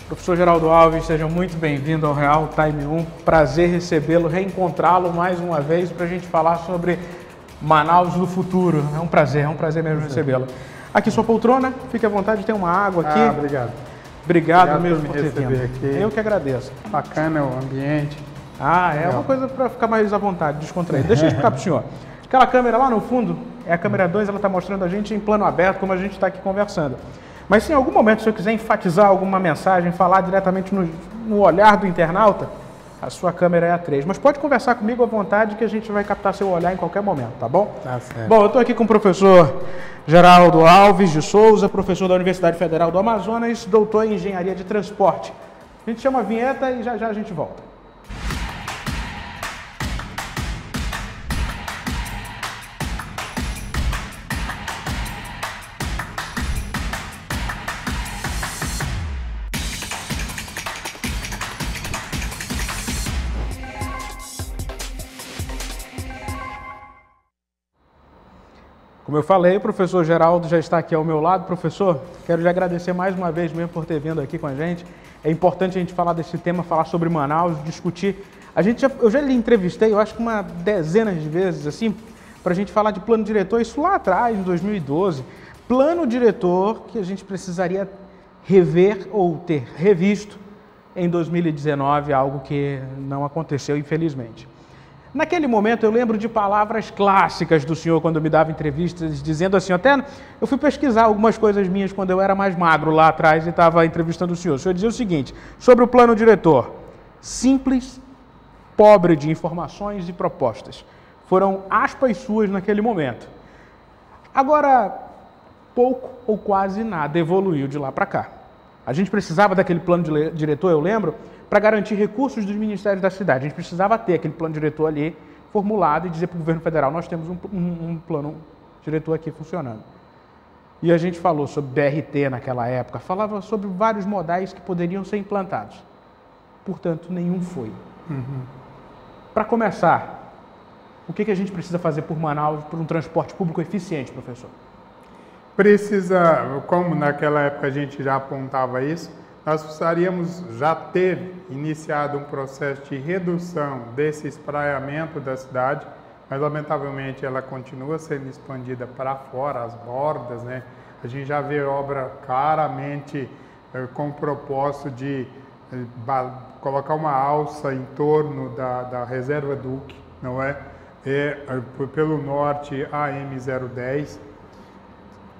Professor Geraldo Alves, seja muito bem-vindo ao Real Time 1. Prazer recebê-lo, reencontrá-lo mais uma vez para a gente falar sobre Manaus do futuro. É um prazer mesmo recebê-lo. Aqui sua poltrona, fique à vontade, tem uma água aqui. Obrigado. Obrigado mesmo por ter vindo. Aqui. Eu que agradeço. Bacana o ambiente. É uma coisa para ficar mais à vontade, descontraído. Deixa eu explicar para o senhor. Aquela câmera lá no fundo, é a câmera 2, ela está mostrando a gente em plano aberto, como a gente está aqui conversando. Mas se em algum momento o senhor quiser enfatizar alguma mensagem, falar diretamente no olhar do internauta, a sua câmera é a 3. Mas pode conversar comigo à vontade que a gente vai captar seu olhar em qualquer momento, tá bom? Tá certo. Bom, eu estou aqui com o professor Geraldo Alves de Souza, professor da Universidade Federal do Amazonas, doutor em Engenharia de Transporte. A gente chama a vinheta e já já a gente volta. Como eu falei, o professor Geraldo já está aqui ao meu lado. Professor, quero lhe agradecer mais uma vez mesmo por ter vindo aqui com a gente. É importante a gente falar desse tema, falar sobre Manaus, discutir. Eu já lhe entrevistei, eu acho que uma dezena de vezes, assim, para a gente falar de plano diretor, isso lá atrás, em 2012. Plano diretor que a gente precisaria rever ou ter revisto em 2019, algo que não aconteceu, infelizmente. Naquele momento eu lembro de palavras clássicas do senhor quando me dava entrevistas, dizendo assim, até eu fui pesquisar algumas coisas minhas quando eu era mais magro lá atrás e estava entrevistando o senhor. O senhor dizia o seguinte, sobre o plano diretor, simples, pobre de informações e propostas. Foram aspas suas naquele momento. Agora, pouco ou quase nada evoluiu de lá para cá. A gente precisava daquele plano diretor, eu lembro, para garantir recursos dos ministérios da cidade. A gente precisava ter aquele plano diretor ali formulado e dizer para o governo federal, nós temos um plano diretor aqui funcionando. E a gente falou sobre BRT naquela época, falava sobre vários modais que poderiam ser implantados. Portanto, nenhum foi. Para começar, o que a gente precisa fazer por Manaus, por um transporte público eficiente, professor? Precisa, como naquela época a gente já apontava isso, nós precisaríamos já ter iniciado um processo de redução desse espraiamento da cidade, mas lamentavelmente ela continua sendo expandida para fora, as bordas, né? A gente já vê obra claramente com o propósito de colocar uma alça em torno da Reserva Duque, não é? Pelo norte, a M010.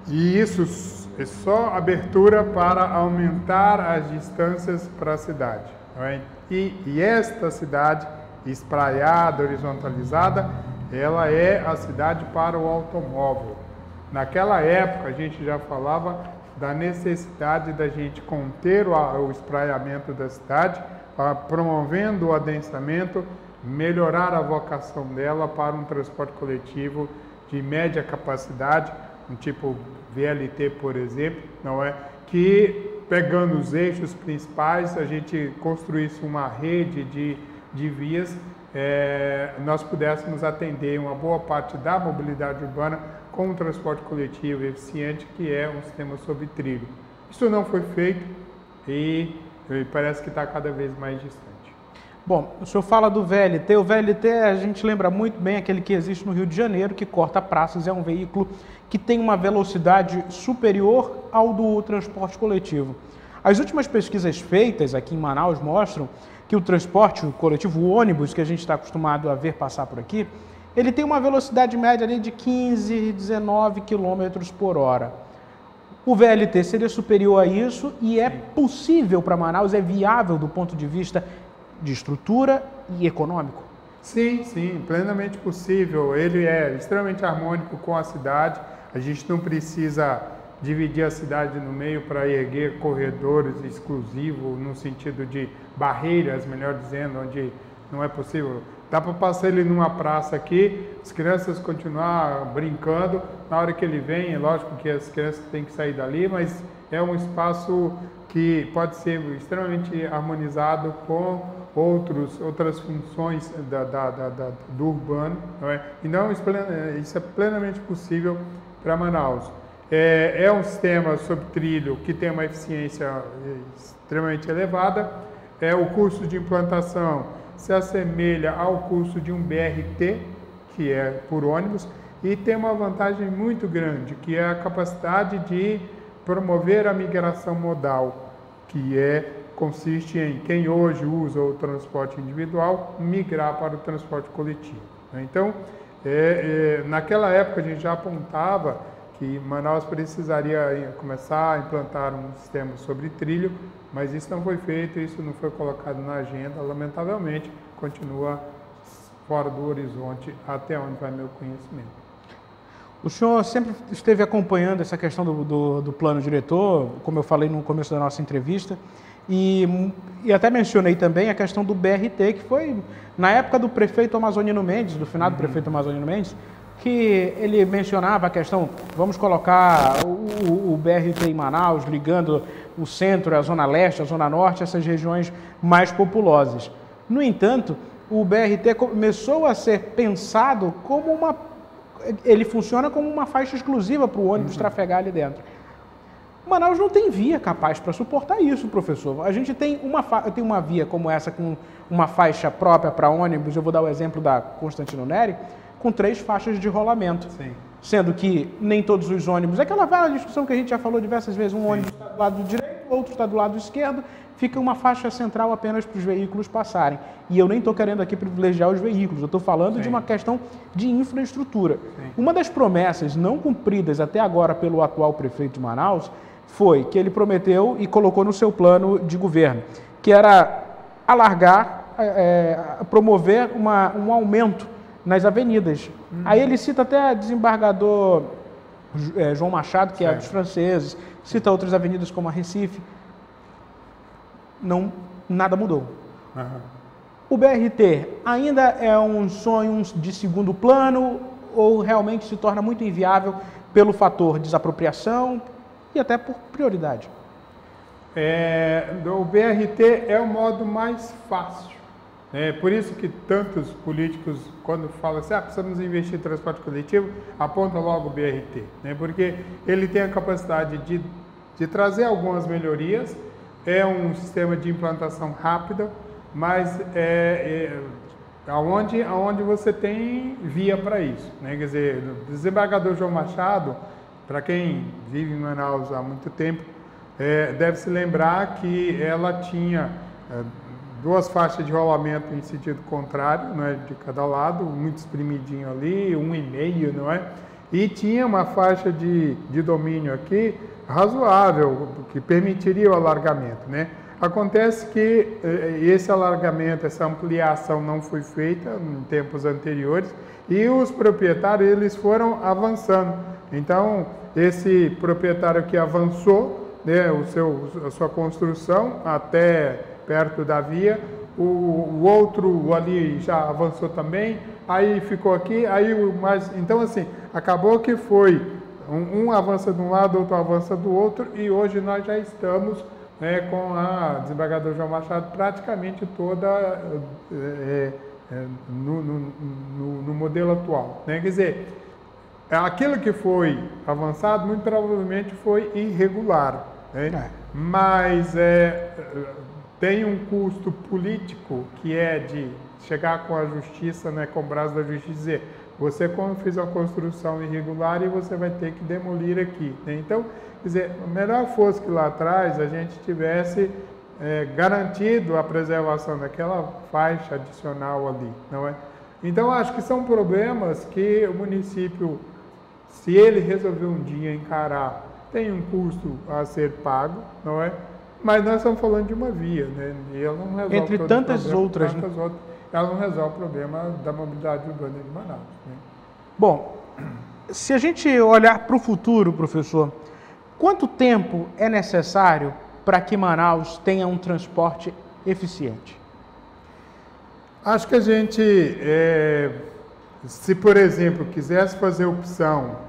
E isso é só abertura para aumentar as distâncias para a cidade. Não é? E esta cidade espraiada, horizontalizada, ela é a cidade para o automóvel. Naquela época a gente já falava da necessidade da gente conter o espraiamento da cidade, promovendo o adensamento, melhorar a vocação dela para um transporte coletivo de média capacidade, um tipo VLT, por exemplo, não é? Que pegando os eixos principais, a gente construísse uma rede de vias, nós pudéssemos atender uma boa parte da mobilidade urbana com um transporte coletivo eficiente, que é um sistema sob trilho. Isso não foi feito e parece que está cada vez mais distante. Bom, o senhor fala do VLT. O VLT, a gente lembra muito bem aquele que existe no Rio de Janeiro, que corta praças, é um veículo que tem uma velocidade superior ao do transporte coletivo. As últimas pesquisas feitas aqui em Manaus mostram que o transporte coletivo, o ônibus que a gente está acostumado a ver passar por aqui, ele tem uma velocidade média ali de 15, 19 km por hora. O VLT seria superior a isso e é possível para Manaus, é viável do ponto de vista de estrutura e econômico? Sim, plenamente possível. Ele é extremamente harmônico com a cidade. A gente não precisa dividir a cidade no meio para erguer corredores exclusivos, no sentido de barreiras, melhor dizendo, onde não é possível. Dá para passar ele numa praça aqui, as crianças continuar brincando. Na hora que ele vem, é lógico que as crianças têm que sair dali, mas é um espaço que pode ser extremamente harmonizado com outras funções do urbano, não é? Então, isso é plenamente possível para Manaus. É um sistema sob trilho que tem uma eficiência extremamente elevada. O custo de implantação se assemelha ao custo de um BRT, que é por ônibus, e tem uma vantagem muito grande, que é a capacidade de promover a migração modal, que consiste em quem hoje usa o transporte individual migrar para o transporte coletivo. Então, naquela época a gente já apontava que Manaus precisaria começar a implantar um sistema sobre trilho, mas isso não foi feito, isso não foi colocado na agenda, lamentavelmente, continua fora do horizonte até onde vai meu conhecimento. O senhor sempre esteve acompanhando essa questão do plano diretor, como eu falei no começo da nossa entrevista, e até mencionei também a questão do BRT, que foi na época do prefeito Amazonino Mendes, do finado prefeito Amazonino Mendes, que ele mencionava a questão, vamos colocar o BRT em Manaus, ligando o centro, a zona leste, a zona norte, essas regiões mais populosas. No entanto, o BRT começou a ser pensado como ele funciona como uma faixa exclusiva para o ônibus trafegar ali dentro. Manaus não tem via capaz para suportar isso, professor. A gente tem uma via como essa, com uma faixa própria para ônibus, eu vou dar o exemplo da Constantino Neri, com 3 faixas de rolamento. Sim. Sendo que nem todos os ônibus, aquela velha discussão que a gente já falou diversas vezes, um ônibus está do lado direito, o outro está do lado esquerdo, fica uma faixa central apenas para os veículos passarem. E eu nem estou querendo aqui privilegiar os veículos, eu estou falando de uma questão de infraestrutura. Sim. Uma das promessas não cumpridas até agora pelo atual prefeito de Manaus foi que ele prometeu e colocou no seu plano de governo, que era alargar, promover um aumento nas avenidas. Aí ele cita até desembargador João Machado, que é dos franceses, cita outras avenidas como a Recife. Nada mudou. O BRT ainda é um sonho de segundo plano ou realmente se torna muito inviável pelo fator desapropriação e até por prioridade? O BRT é o modo mais fácil. Por isso que tantos políticos, quando falam assim, precisamos investir em transporte coletivo, apontam logo o BRT, porque ele tem a capacidade de trazer algumas melhorias, é um sistema de implantação rápida, mas aonde você tem via para isso. Quer dizer, o desembargador João Machado, para quem vive em Manaus há muito tempo, deve se lembrar que ela tinha 2 faixas de rolamento em sentido contrário, de cada lado, muito espremidinho ali, 1,5, não é? E tinha uma faixa de domínio aqui razoável, que permitiria o alargamento, Acontece que esse alargamento, essa ampliação não foi feita em tempos anteriores e os proprietários eles foram avançando. Então, esse proprietário que avançou, a sua construção até perto da via, o outro ali já avançou também, aí ficou aqui, então assim, acabou que foi um avança de um lado, outro avança do outro, e hoje nós já estamos com a desembargadora João Machado praticamente toda no modelo atual. Quer dizer, aquilo que foi avançado muito provavelmente foi irregular, mas tem um custo político que é de chegar com a justiça, com o braço da justiça, dizer, você fez uma construção irregular e você vai ter que demolir aqui. Então, quer dizer, melhor fosse que lá atrás a gente tivesse garantido a preservação daquela faixa adicional ali, não é? Então, acho que são problemas que o município, se ele resolver um dia encarar, tem um custo a ser pago, não é? Mas nós estamos falando de uma via, e ela não resolve entre tantas outras, ela não resolve o problema da mobilidade urbana de Manaus. Bom, se a gente olhar para o futuro, professor, quanto tempo é necessário para que Manaus tenha um transporte eficiente? Acho que a gente, se por exemplo, quisesse fazer opção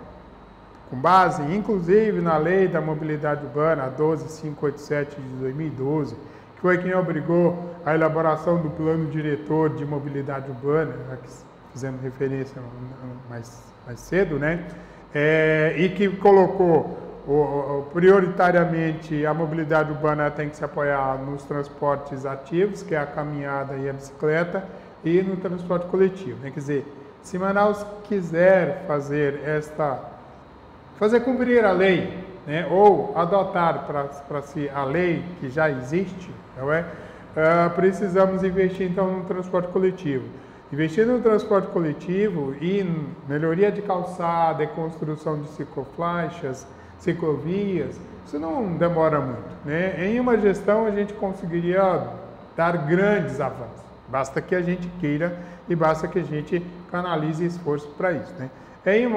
com base, inclusive, na Lei da Mobilidade Urbana, a 12587 de 2012, que foi quem obrigou a elaboração do Plano Diretor de Mobilidade Urbana, a que fizemos referência mais cedo, e que colocou prioritariamente a mobilidade urbana tem que se apoiar nos transportes ativos, que é a caminhada e a bicicleta, e no transporte coletivo. Quer dizer, se Manaus quiser fazer cumprir a lei, né, ou adotar para si a lei que já existe, não é? Precisamos investir então no transporte coletivo. Investir no transporte coletivo e em melhoria de calçada e construção de ciclofaixas, ciclovias, isso não demora muito, né? Em uma gestão a gente conseguiria dar grandes avanços. Basta que a gente queira e basta que a gente canalize esforço para isso, né? Em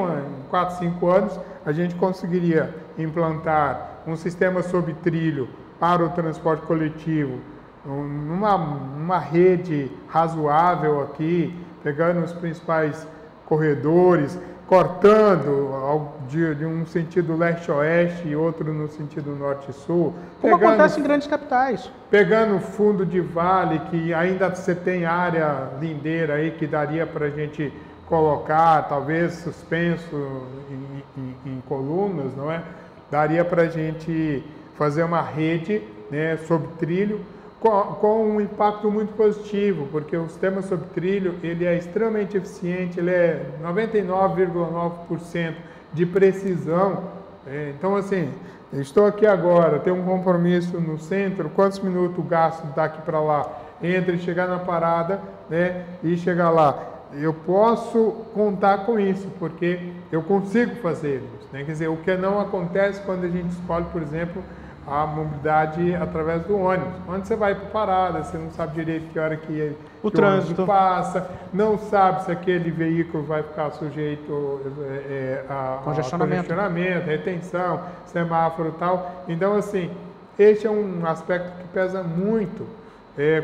4, 5 anos, a gente conseguiria implantar um sistema sob trilho para o transporte coletivo, numa rede razoável aqui, pegando os principais corredores, cortando de um sentido leste-oeste e outro no sentido norte-sul. Como acontece em grandes capitais. Pegando o fundo de vale, que ainda você tem área lindeira aí que daria para a gente colocar, talvez suspenso em colunas, não é? Daria para a gente fazer uma rede, né, sob trilho, com um impacto muito positivo, porque o sistema sob trilho ele é extremamente eficiente, ele é 99,9% de precisão. Então, assim, estou aqui agora, tenho um compromisso no centro, quantos minutos gasto daqui para lá, entre chegar na parada, né, e chegar lá? Eu posso contar com isso, porque eu consigo fazer isso, né? Quer dizer, o que não acontece quando a gente escolhe, por exemplo, a mobilidade através do ônibus. Onde você vai para parada, você não sabe direito que hora que o trânsito passa, não sabe se aquele veículo vai ficar sujeito a congestionamento, retenção, semáforo e tal. Então, assim, este é um aspecto que pesa muito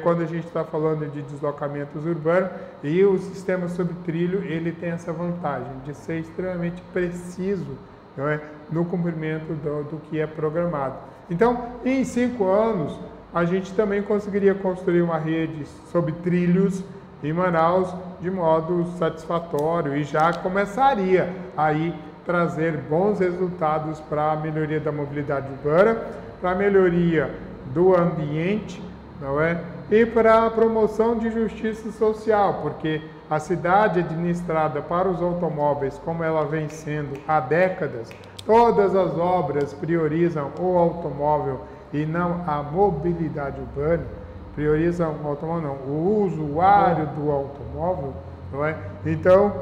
quando a gente está falando de deslocamentos urbanos, e o sistema sob trilho ele tem essa vantagem de ser extremamente preciso, não é, no cumprimento do que é programado. Então, em 5 anos, a gente também conseguiria construir uma rede sob trilhos em Manaus de modo satisfatório e já começaria aí trazer bons resultados para a melhoria da mobilidade urbana, para a melhoria do ambiente, não é? E para a promoção de justiça social, porque a cidade administrada para os automóveis, como ela vem sendo há décadas, todas as obras priorizam o automóvel e não a mobilidade urbana, priorizam o automóvel, não, o usuário do automóvel, não é? Então,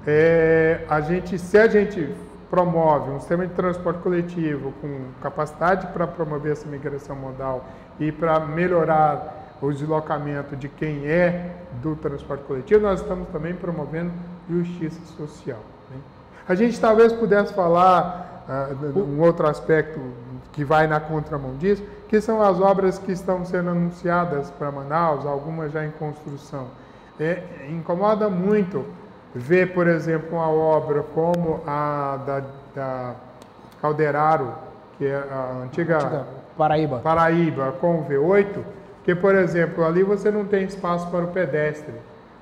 se a gente promove um sistema de transporte coletivo com capacidade para promover essa migração modal e para melhorar o deslocamento de quem é do transporte coletivo, nós estamos também promovendo justiça social, né? A gente talvez pudesse falar um outro aspecto que vai na contramão disso, que são as obras que estão sendo anunciadas para Manaus, algumas já em construção. Incomoda muito ver, por exemplo, uma obra como a da Calderaro, que é a antiga Paraíba com o V8, que, por exemplo, ali você não tem espaço para o pedestre.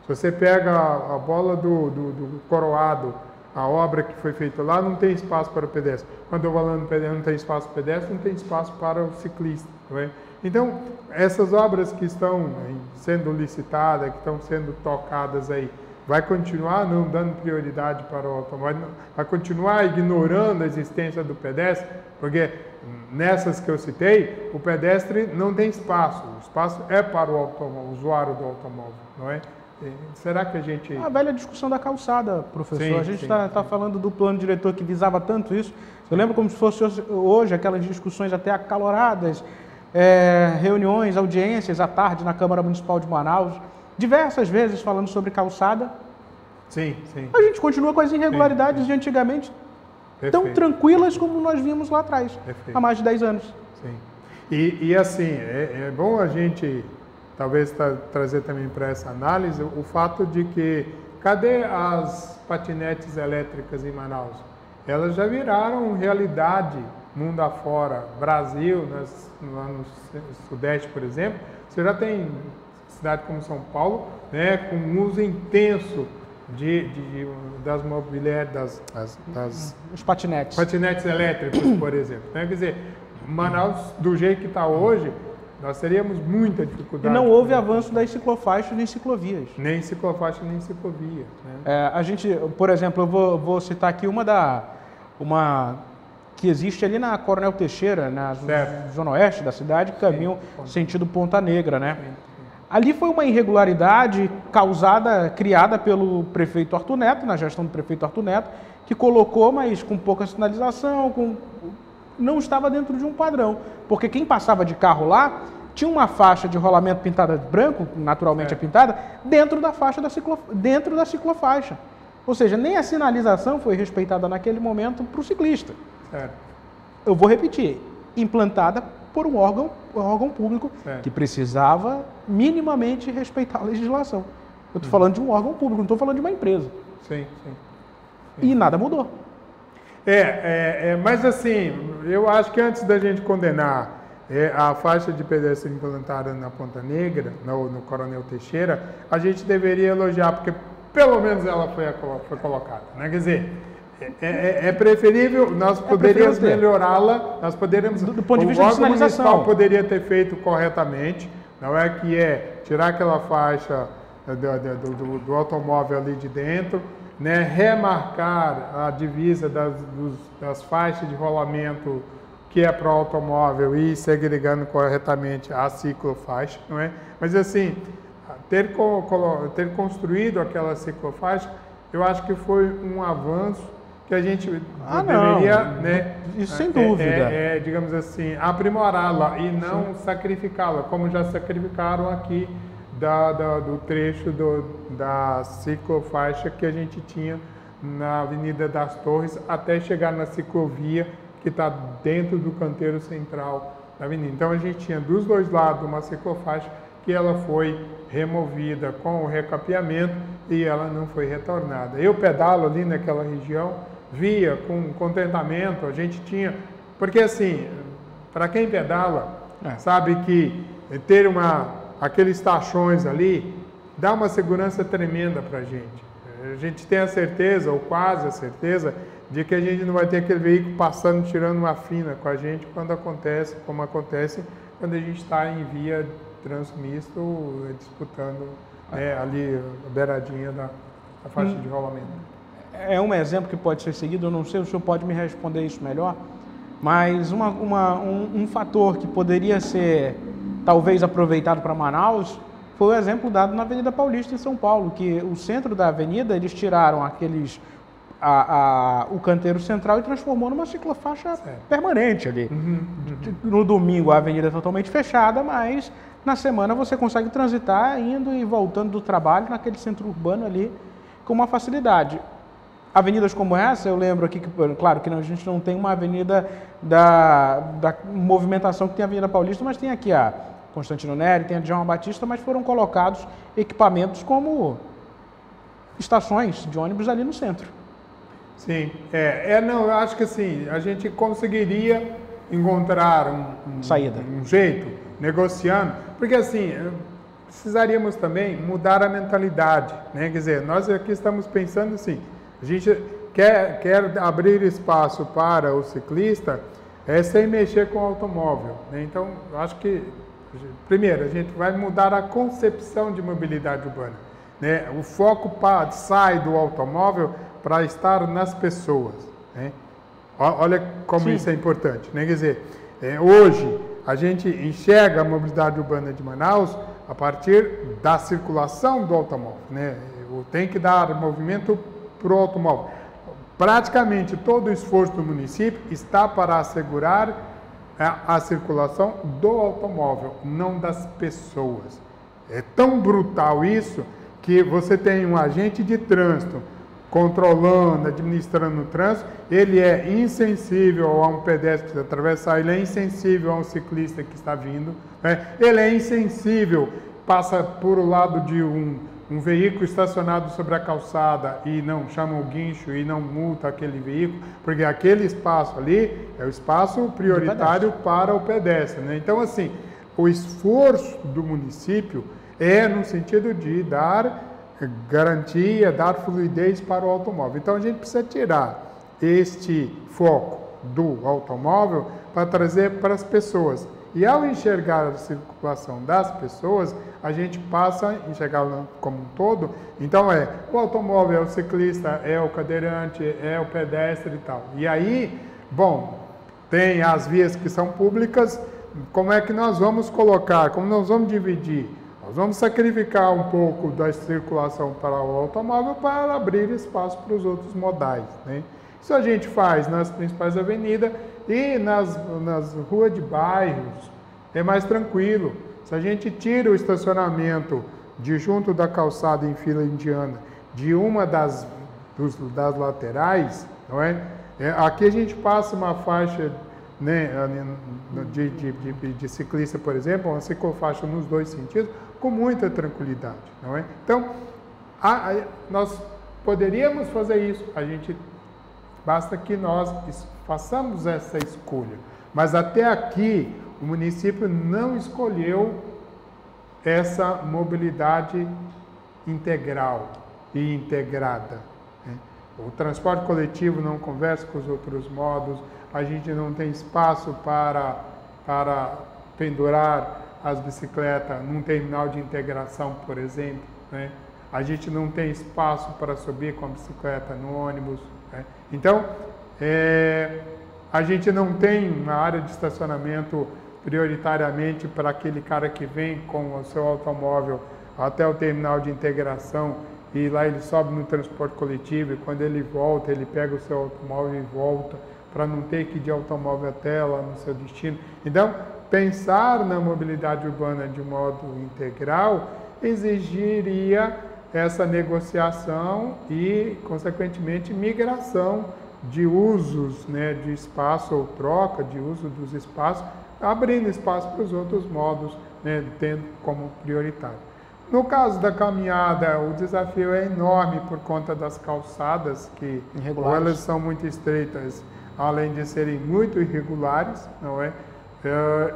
Se você pega a bola do Coroado, a obra que foi feita lá, não tem espaço para o pedestre. Quando eu falo não tem espaço para o pedestre, não tem espaço para o ciclista, não é? Então, essas obras que estão sendo licitadas, que estão sendo tocadas aí, vai continuar não dando prioridade para o automóvel, vai continuar ignorando a existência do pedestre, porque nessas que eu citei, o pedestre não tem espaço, o espaço é para o usuário do automóvel, não é? Será que a gente... A velha discussão da calçada, professor. Sim, a gente está falando do plano diretor que visava tanto isso. Eu lembro como se fosse hoje aquelas discussões até acaloradas, reuniões, audiências à tarde na Câmara Municipal de Manaus, diversas vezes falando sobre calçada. Sim, sim. A gente continua com as irregularidades de antigamente, tão tranquilas como nós vimos lá atrás, há mais de 10 anos. Sim. E assim, é bom a gente... talvez trazer também para essa análise o fato de que cadê as patinetes elétricas em Manaus? Elas já viraram realidade mundo afora. Brasil, lá no Sudeste, por exemplo, você já tem cidade como São Paulo, né, com um uso intenso das mobiliárias, Os patinetes. patinetes elétricos, por exemplo. Né? Quer dizer, Manaus, do jeito que está hoje, nós teríamos muita E dificuldade. não houve avanço das ciclofaixas nem ciclovias. Nem ciclofaixa, nem ciclovia. Né? A gente, por exemplo, eu vou citar aqui uma que existe ali na Coronel Teixeira, na zona oeste da cidade, caminho sentido Ponta Negra, né? Ali foi uma irregularidade criada pelo prefeito Arthur Neto, na gestão do prefeito Arthur Neto, que colocou, mas com pouca sinalização, não estava dentro de um padrão. Porque quem passava de carro lá tinha uma faixa de rolamento pintada de branco, naturalmente é pintada, dentro da ciclofaixa. Ou seja, nem a sinalização foi respeitada naquele momento para o ciclista. Certo. Eu vou repetir, implantada por um órgão público que precisava minimamente respeitar a legislação. Eu estou falando de um órgão público, não estou falando de uma empresa. Sim. E nada mudou. Mas assim, eu acho que antes da gente condenar a faixa de pedestre implantada na Ponta Negra, no Coronel Teixeira, a gente deveria elogiar, porque pelo menos ela foi colocada. Né? Quer dizer, é preferível, nós poderíamos melhorá-la, nós poderíamos... Do ponto de vista o de órgão sinalização. municipal poderia ter feito corretamente, não é que tirar aquela faixa do automóvel ali de dentro, né, remarcar a divisa das faixas de rolamento que é para o automóvel e segregando corretamente a ciclofaixa, não é? Mas assim, ter construído aquela ciclofaixa, eu acho que foi um avanço que a gente deveria, né? Isso sem dúvida. Digamos assim, aprimorá-la e não sacrificá-la, como já sacrificaram aqui do trecho da ciclofaixa que a gente tinha na Avenida das Torres até chegar na ciclovia que está dentro do canteiro central da avenida. Então a gente tinha dos dois lados uma ciclofaixa que ela foi removida com o recapeamento e ela não foi retornada. Eu pedalo ali naquela região, via com contentamento, a gente tinha... Porque assim, para quem pedala, sabe que ter aqueles tachões ali dá uma segurança tremenda para a gente. A gente tem a certeza, ou quase a certeza, de que a gente não vai ter aquele veículo passando, tirando uma fina com a gente como acontece quando a gente está em via trânsito misto, disputando ali a beiradinha da faixa de rolamento. É um exemplo que pode ser seguido, eu não sei, o senhor pode me responder isso melhor, mas um fator que poderia ser talvez aproveitado para Manaus foi o exemplo dado na Avenida Paulista em São Paulo, que o centro da avenida eles tiraram o canteiro central e transformou numa ciclofaixa permanente ali. No domingo a avenida é totalmente fechada, mas na semana você consegue transitar indo e voltando do trabalho naquele centro urbano ali com uma facilidade. Avenidas como essa, eu lembro aqui que, claro, que a gente não tem uma avenida da movimentação que tem a Avenida Paulista, mas tem aqui a Constantino Neri, tem a João Batista, mas foram colocados equipamentos como estações de ônibus ali no centro. Sim, não, eu acho que assim, a gente conseguiria encontrar um jeito, negociando, porque assim, precisaríamos também mudar a mentalidade, né? Quer dizer, nós aqui estamos pensando assim, a gente quer abrir espaço para o ciclista sem mexer com o automóvel, né? Então, eu acho que, primeiro, a gente vai mudar a concepção de mobilidade urbana, né? O foco sai do automóvel para estar nas pessoas, né? Olha como isso é importante, né? Quer dizer, hoje a gente enxerga a mobilidade urbana de Manaus a partir da circulação do automóvel, né? Tem que dar movimento para o automóvel. Praticamente todo o esforço do município está para assegurar a circulação do automóvel, não das pessoas. É tão brutal isso que você tem um agente de trânsito controlando, administrando o trânsito, ele é insensível a um pedestre que atravessar, ele é insensível a um ciclista que está vindo, né? Ele é insensível, passa por o lado de um veículo estacionado sobre a calçada e não chama o guincho e não multa aquele veículo, porque aquele espaço ali é o espaço prioritário para o pedestre, né? Então, assim, o esforço do município é no sentido de dar garantia, dar fluidez para o automóvel. Então a gente precisa tirar este foco do automóvel para trazer para as pessoas. E ao enxergar a circulação das pessoas, a gente passa a enxergar como um todo. Então o automóvel, é o ciclista, é o cadeirante, é o pedestre e tal. E aí, bom, tem as vias que são públicas, como é que nós vamos colocar, como nós vamos dividir? Nós vamos sacrificar um pouco da circulação para o automóvel para abrir espaço para os outros modais, né? Isso a gente faz nas principais avenidas e nas ruas de bairros, é mais tranquilo. Se a gente tira o estacionamento de junto da calçada em fila indiana de uma das laterais, não é? Aqui a gente passa uma faixa, né, de ciclista, por exemplo, uma ciclofaixa nos dois sentidos, com muita tranquilidade, não é? Então, nós poderíamos fazer isso, basta que nós façamos essa escolha. Mas até aqui, o município não escolheu essa mobilidade integral e integrada, né? O transporte coletivo não conversa com os outros modos, a gente não tem espaço para pendurar as bicicletas num terminal de integração, por exemplo, né? A gente não tem espaço para subir com a bicicleta no ônibus, né? Então, a gente não tem uma área de estacionamento prioritariamente para aquele cara que vem com o seu automóvel até o terminal de integração e lá ele sobe no transporte coletivo e quando ele volta, ele pega o seu automóvel e volta para não ter que ir de automóvel até lá no seu destino. Então, pensar na mobilidade urbana de modo integral exigiria essa negociação e, consequentemente, migração de usos, né, de espaço ou troca de uso dos espaços, abrindo espaço para os outros modos, né, tendo como prioritário. No caso da caminhada, o desafio é enorme por conta das calçadas, que ou elas são muito estreitas, além de serem muito irregulares, não é?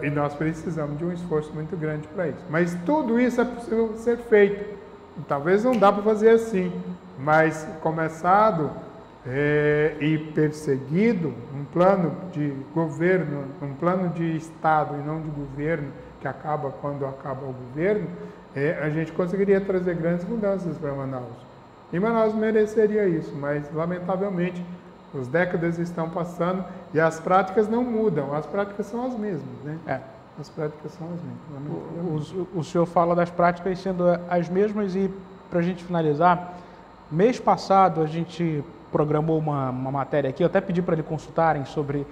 E nós precisamos de um esforço muito grande para isso. Mas tudo isso é possível ser feito. Talvez não dá para fazer assim, mas começado e perseguido, um plano de governo, um plano de Estado e não de governo, que acaba quando acaba o governo, a gente conseguiria trazer grandes mudanças para Manaus. E Manaus mereceria isso, mas lamentavelmente as décadas estão passando e as práticas não mudam, as práticas são as mesmas, né? As práticas são as mesmas. O senhor fala das práticas sendo as mesmas e, para a gente finalizar, mês passado a gente programou uma matéria aqui, eu até pedi para eles consultarem sobre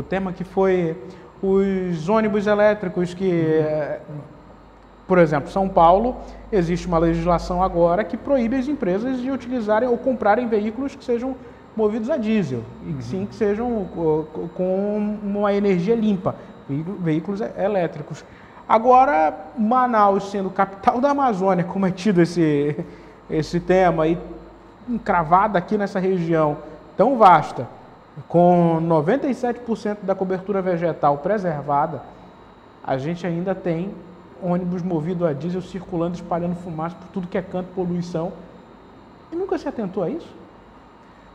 o tema, que foi os ônibus elétricos que, por exemplo, São Paulo, existe uma legislação agora que proíbe as empresas de utilizarem ou comprarem veículos que sejam movidos a diesel, e sim que sejam com uma energia limpa, veículos elétricos. Agora, Manaus, sendo capital da Amazônia, como é tido esse tema, e encravada aqui nessa região tão vasta, com 97% da cobertura vegetal preservada, a gente ainda tem ônibus movidos a diesel circulando, espalhando fumaça por tudo que é canto, poluição. E nunca se atentou a isso?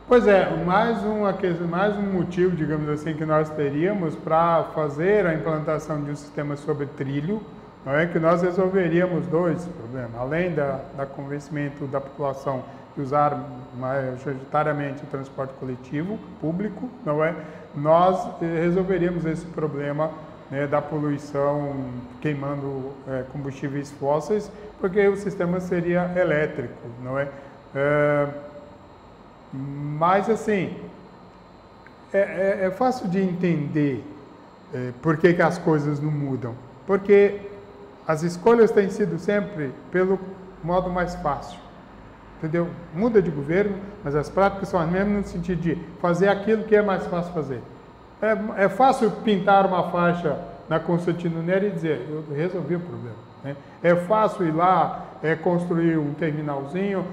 Pois é, mais um motivo, digamos assim, que nós teríamos para fazer a implantação de um sistema sobre trilho, não é que nós resolveríamos dois problemas. Além da convencimento da população de usar majoritariamente o transporte coletivo público, não é? Nós resolveríamos esse problema, né, da poluição queimando combustíveis fósseis, porque o sistema seria elétrico, não é? Mas assim, é fácil de entender por que as coisas não mudam, porque as escolhas têm sido sempre pelo modo mais fácil, entendeu? Muda de governo, mas as práticas são as mesmas no sentido de fazer aquilo que é mais fácil fazer. É fácil pintar uma faixa na Constantino Nery e dizer, eu resolvi o problema, né? É fácil ir lá, construir um terminalzinho,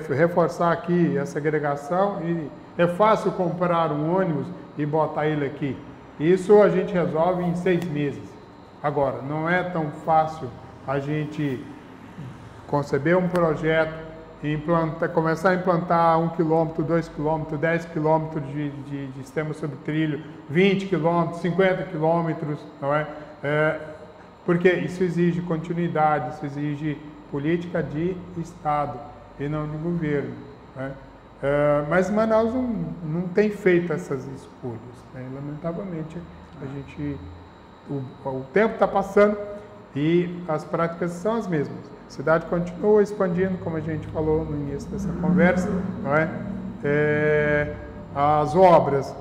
reforçar aqui a segregação, e é fácil comprar um ônibus e botar ele aqui. Isso a gente resolve em 6 meses. Agora, não é tão fácil a gente conceber um projeto, começar a implantar 1 quilômetro, 2 quilômetros, 10 quilômetros de sistema sob trilho, 20 quilômetros, 50 quilômetros, não é? Porque isso exige continuidade, isso exige política de Estado e não de governo, né? Mas Manaus não tem feito essas escolhas, né? Lamentavelmente, o tempo está passando e as práticas são as mesmas. A cidade continua expandindo, como a gente falou no início dessa conversa, não é? As obras,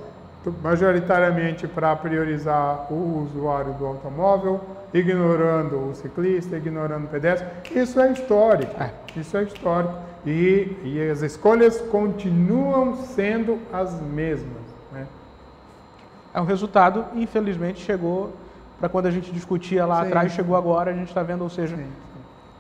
majoritariamente para priorizar o usuário do automóvel, ignorando o ciclista, ignorando o pedestre. Isso é histórico, isso é histórico. E as escolhas continuam sendo as mesmas, né? O resultado, infelizmente, chegou para quando a gente discutia lá atrás, chegou agora, a gente está vendo, ou seja,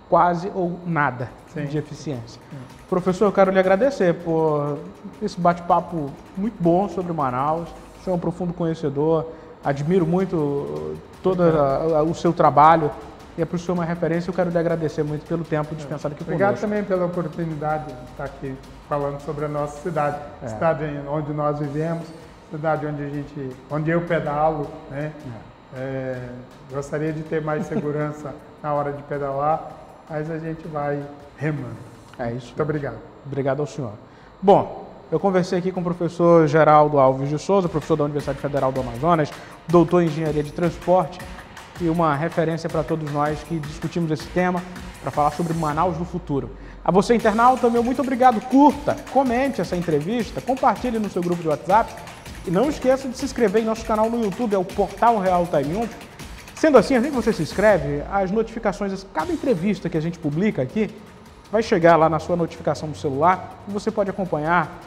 quase ou nada de eficiência. Professor, eu quero lhe agradecer por esse bate-papo muito bom sobre Manaus. O senhor é um profundo conhecedor, admiro muito todo o seu trabalho e é para o senhor uma referência. Eu quero lhe agradecer muito pelo tempo dispensado aqui conosco. Obrigado também pela oportunidade de estar aqui falando sobre a nossa cidade, cidade onde nós vivemos, cidade onde eu pedalo, né? Gostaria de ter mais segurança na hora de pedalar, mas a gente vai remando. É isso. Muito obrigado. Obrigado ao senhor. Bom, eu conversei aqui com o professor Geraldo Alves de Souza, professor da Universidade Federal do Amazonas, doutor em Engenharia de Transporte e uma referência para todos nós que discutimos esse tema para falar sobre Manaus do futuro. A você, internauta, meu muito obrigado. Curta, comente essa entrevista, compartilhe no seu grupo de WhatsApp e não esqueça de se inscrever em nosso canal no YouTube, é o Portal Real Time 1. Sendo assim que você se inscreve, as notificações, cada entrevista que a gente publica aqui, vai chegar lá na sua notificação do celular e você pode acompanhar,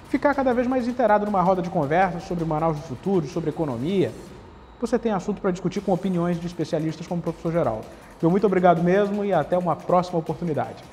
ficar cada vez mais inteirado numa roda de conversa sobre Manaus do futuro, sobre economia. Você tem assunto para discutir com opiniões de especialistas como o professor Geraldo. Meu muito obrigado mesmo e até uma próxima oportunidade.